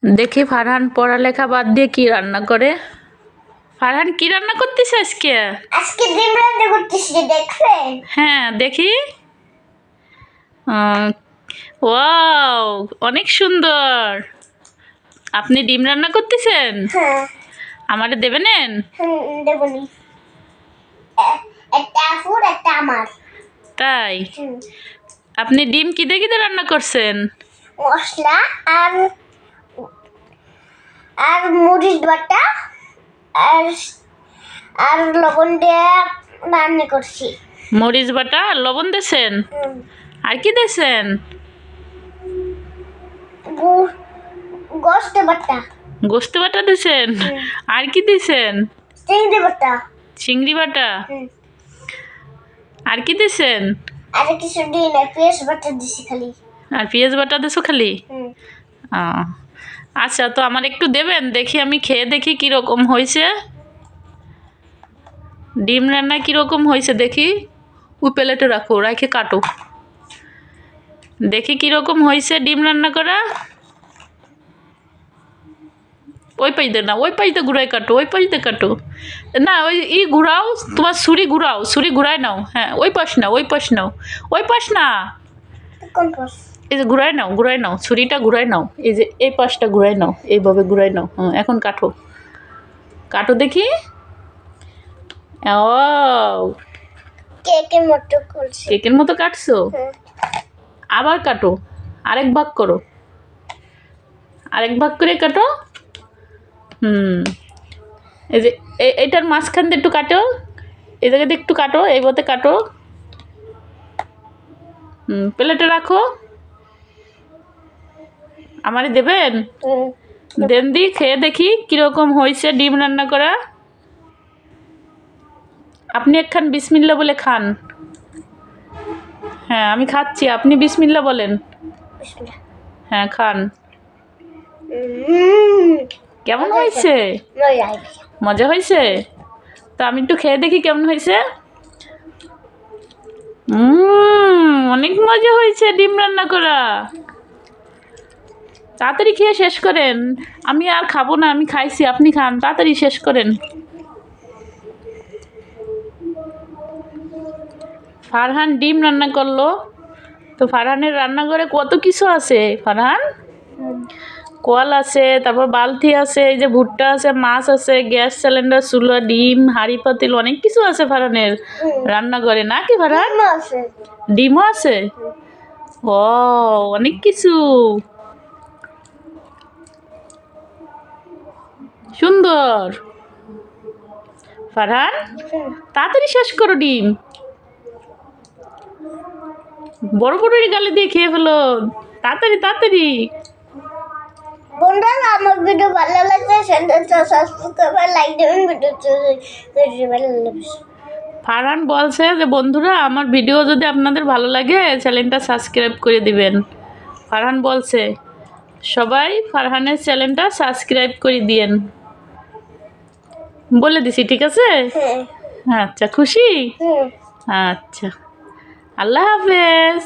দেখি ফারহান পড়ালেখা বাদ দিয়ে কি রান্না করে। ফারহান কি রান্না করতেছে আজকে? আজকে ডিম রান্না করতেছি, দেখবেন? হ্যাঁ দেখি। ওয়াও, অনেক সুন্দর। আপনি ডিম রান্না করতেছেন? হ্যাঁ। আমারে দেবেন? দেবনি। একটা আপুর, একটা আমার। তাই? আপনি ডিম কি দিয়ে রান্না করছেন? মশলা আর আর মরিচ বাটা আর আর লবণ দিয়ে রান্না করছি। মরিচ বাটা আর লবণ দিয়েছেন? আর কি দিয়েছেন? গোস্ত বাটা। গোস্ত বাটা দিয়েছেন? আর কি দিয়েছেন? চিংড়ি বাটা। চিংড়ি বাটা? আর কি দিয়েছেন? আর কিছু দিই না, পেঁয়াজ বাটা দিছি খালি। আর পেঁয়াজ বাটা দিয়েছো খালি? আচ্ছা, তো আমার একটু দেবেন, দেখি আমি খেয়ে দেখি কীরকম হয়েছে। ডিম রান্না কীরকম হয়েছে দেখি। ওই প্লেটে রাখো, রাখে কাটো, দেখি কীরকম হয়েছে ডিম রান্না করা। ওই পাইতে না, ওই পাইতে ঘুরাই কাটো, ওই পাইতে কাটো না, ওই ঘুরাও, তোমার ছুরি ঘুরাও, ছুরি ঘুরাই নাও। হ্যাঁ, ওই পাশ না, ওই পাশ নাও, ওই পাশ না, এই যে ঘুরাই নাও, ছুরিটা ঘুরাই নাও, এই যে এই পাশটা ঘুরাই নাও, এইভাবে ঘুরাই নাও। হ্যাঁ, এখন কাটো, কাটো দেখি। ও, কেকের মতো করছি। কেকের মতো কাটছো? আবার কাটো, আরেক ভাগ করো, আরেক ভাগ করে কাটো। এই যে এইটার মাঝখান দিয়ে একটু কাটো, এই জায়গাতে একটু কাটো, এই মতে কাটো। প্লেটে রাখো। আমারে দেবেন? দেন দি, খেয়ে দেখি কীরকম হয়েছে ডিম রান্না করা। আপনি একখান বিসমিল্লা বলে খান। হ্যাঁ, আমি খাচ্ছি, আপনি বিসমিল্লা বলেন। হ্যাঁ, খান। কেমন হয়েছে? মজা হয়েছে? তো আমি একটু খেয়ে দেখি কেমন হয়েছে। অনেক মজা হয়েছে ডিম রান্না করা। তাড়াতাড়ি খেয়ে শেষ করেন, আমি আর খাবো না, আমি খাইছি, আপনি খান, তাড়াতাড়ি শেষ করেন। ফারহান ডিম রান্না করলো। তো ফারহানের রান্নাঘরে কত কিছু আছে ফারহান। কল আছে, তারপর বালতি আছে, এই যে ভুট্টা আছে, মাছ আছে, গ্যাস সিলিন্ডার, চুলা, ডিম, হাঁড়ি পাতিল, অনেক কিছু আছে ফারহানের রান্নাঘরে, নাকি ফারহান? ডিমও আছে? ও, অনেক কিছু, সুন্দর। ফারহান তাড়াতাড়ি শেষ করো ডিম, বড় বড় গালে দিয়ে খেয়ে ফেলো, তাড়াতাড়ি তাড়াতাড়ি। বন্ধুরা, আমার ভিডিও ভালো লাগলে চ্যানেলটা সাবস্ক্রাইব করবেন, লাইক দেবেন, ভিডিও ভালো লাগবে। ফারহান বলছে যে বন্ধুরা, আমার ভিডিও যদি আপনাদের ভালো লাগে চ্যানেলটা সাবস্ক্রাইব করে দিবেন। ফারহান বলছে সবাই ফারহানের চ্যানেলটা সাবস্ক্রাইব করে দিয়েন, বলে দিছি, ঠিক আছে? আচ্ছা, খুশি? আচ্ছা, আল্লাহ হাফেজ।